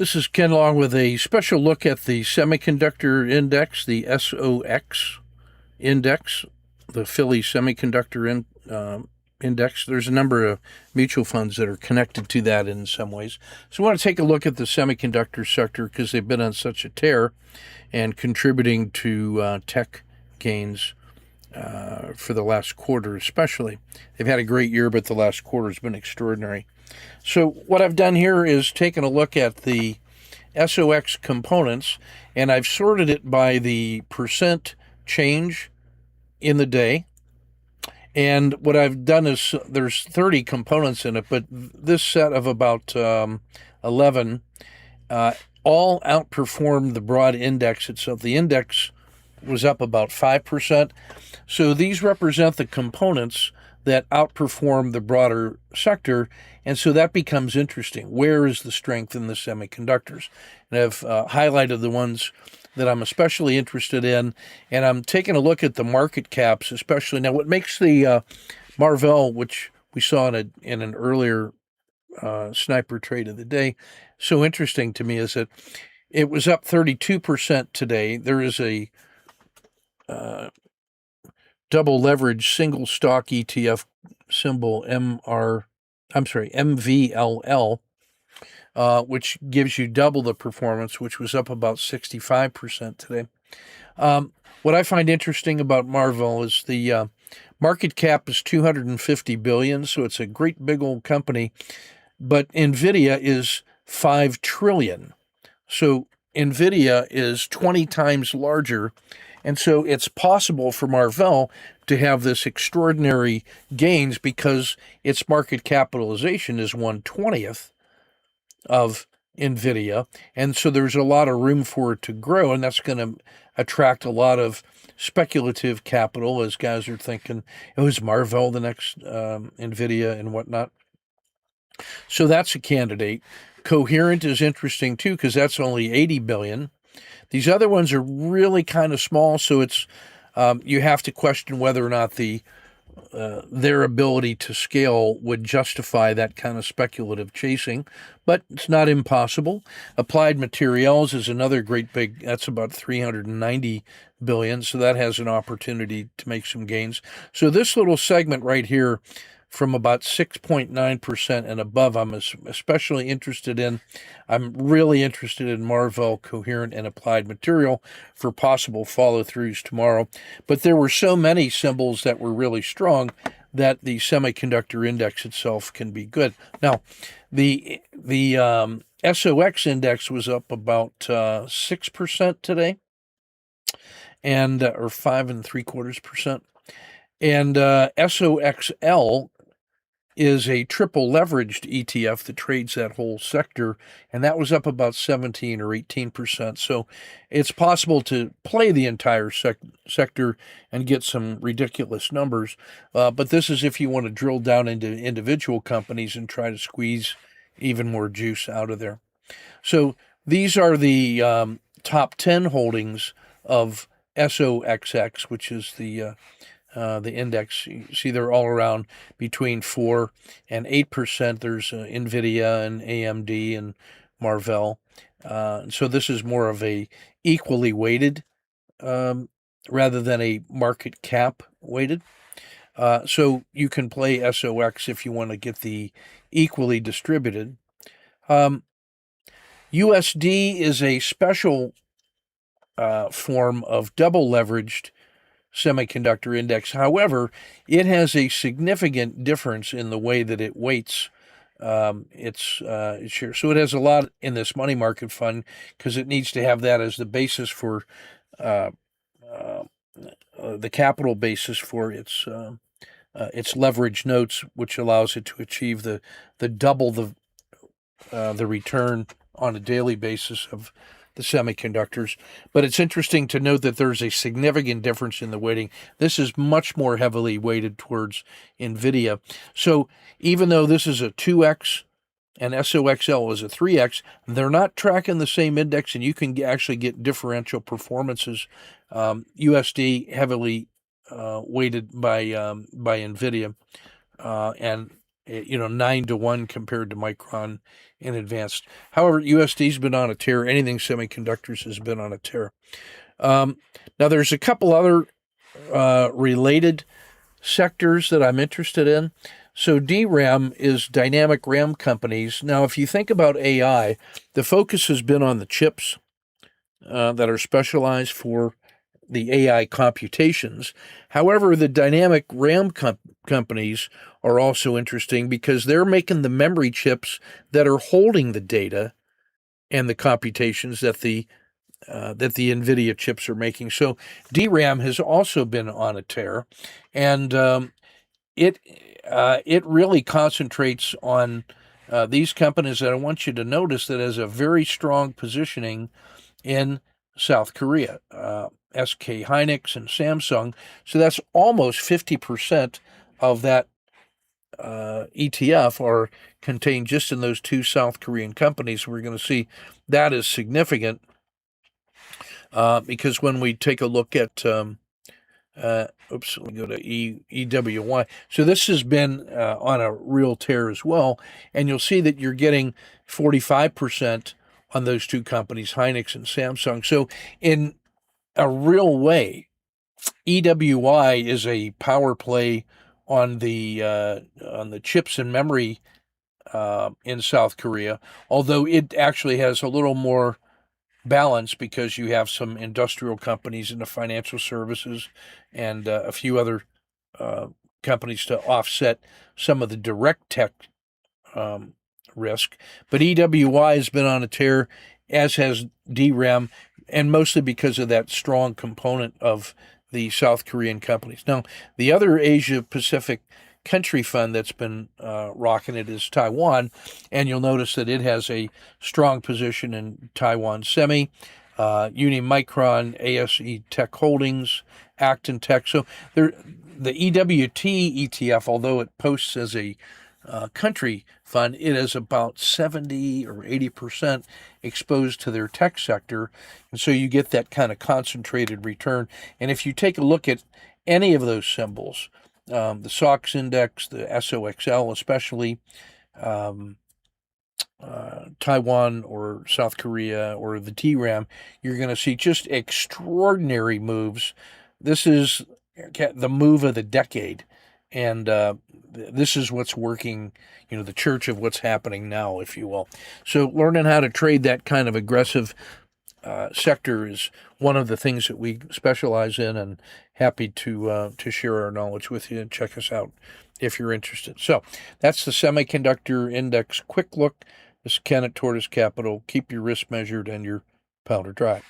This is Ken along with a special look at the semiconductor index, the SOX index, the Philly Index. There's a number of mutual funds that are connected to that in some ways. So I want to take a look at the semiconductor sector because they've been on such a tear and contributing to tech gains for the last quarter especially. They've had a great year, but the last quarter has been extraordinary. So what I've done here is taken a look at the SOX components, and I've sorted it by the percent change in the day. And what I've done is there's 30 components in it, but this set of about 11 all outperformed the broad index itself. The index was up about 5%. So these represent the components that outperform the broader sector, and so that becomes interesting. Where is the strength in the semiconductors? And I've highlighted the ones that I'm especially interested in, and I'm taking a look at the market caps especially. Now, what makes the Marvell, which we saw in an earlier sniper trade of the day, so interesting to me is that it was up 32% today. There is a double leverage single stock ETF symbol MVLL, which gives you double the performance, which was up about 65% today. What I find interesting about Marvell is the market cap is $250 billion, so it's a great big old company, but NVIDIA is $5 trillion. So NVIDIA is 20 times larger. And so it's possible for Marvell to have this extraordinary gains because its market capitalization is 1/20th of NVIDIA. And so there's a lot of room for it to grow, and that's going to attract a lot of speculative capital as guys are thinking, oh, is Marvell the next NVIDIA and whatnot? So that's a candidate. Coherent is interesting too because that's only 80 billion. These other ones are really kind of small, so it's you have to question whether or not their ability to scale would justify that kind of speculative chasing, but it's not impossible. Applied Materials is another great big, that's about 390 billion, so that has an opportunity to make some gains. So this little segment right here, from about 6.9% and above, I'm especially interested in. I'm really interested in Marvell, Coherent, and Applied Material for possible follow-throughs tomorrow. But there were so many symbols that were really strong that the semiconductor index itself can be good. Now, the SOX index was up about 6% today, and or 5.75%. And SOXL is a triple leveraged ETF that trades that whole sector, and that was up about 17 or 18%. So it's possible to play the entire sector and get some ridiculous numbers. But this is if you want to drill down into individual companies and try to squeeze even more juice out of there. So these are the top 10 holdings of SOXX, which is the index. You see they're all around between 4 and 8%. There's NVIDIA and AMD and Marvell. So this is more of a equally weighted rather than a market cap weighted. So you can play SOX if you want to get the equally distributed. USD is a special form of double leveraged semiconductor index. However, it has a significant difference in the way that it weights its share. So it has a lot in this money market fund because it needs to have that as the basis for the capital basis for its leverage notes, which allows it to achieve the double the return on a daily basis of the semiconductors. But it's interesting to note that there's a significant difference in the weighting. This is much more heavily weighted towards NVIDIA. So even though this is a 2x and SOXL is a 3x, they're not tracking the same index, and you can actually get differential performances. USD heavily weighted by NVIDIA, and 9-1 compared to Micron in advanced. However, USD's been on a tear. Anything semiconductors has been on a tear. Now, there's a couple other related sectors that I'm interested in. So DRAM is dynamic RAM companies. Now, if you think about AI, the focus has been on the chips that are specialized for the AI computations. However, the dynamic RAM companies are also interesting because they're making the memory chips that are holding the data and the computations that the NVIDIA chips are making. So DRAM has also been on a tear, and it really concentrates on these companies that I want you to notice that has a very strong positioning in South Korea, SK Hynix and Samsung. So that's almost 50% of that ETF are contained just in those two South Korean companies. We're going to see that is significant because when we take a look at let me go to EWY. So this has been on a real tear as well, and you'll see that you're getting 45% on those two companies, Hynix and Samsung. So in a real way, EWY is a power play on the chips and memory in South Korea, although it actually has a little more balance because you have some industrial companies in the financial services and a few other companies to offset some of the direct tech risk. But EWY has been on a tear, as has DRAM, and mostly because of that strong component of the South Korean companies. Now, the other Asia Pacific country fund that's been rocking it is Taiwan, and you'll notice that it has a strong position in Taiwan Semi, Unimicron, ASE Tech Holdings, Acton Tech. So the EWT ETF, although it posts as a country fund, it is about 70 or 80% exposed to their tech sector, and so you get that kind of concentrated return. And if you take a look at any of those symbols, the SOX index, the SOXL, especially Taiwan or South Korea or the DRAM, you're going to see just extraordinary moves. This is the move of the decade, and this is what's working, the church of what's happening now, if you will. So learning how to trade that kind of aggressive sector is one of the things that we specialize in, and happy to share our knowledge with you, and check us out if you're interested. So that's the Semiconductor Index quick look. This is Ken at Tortoise Capital. Keep your risk measured and your powder dry.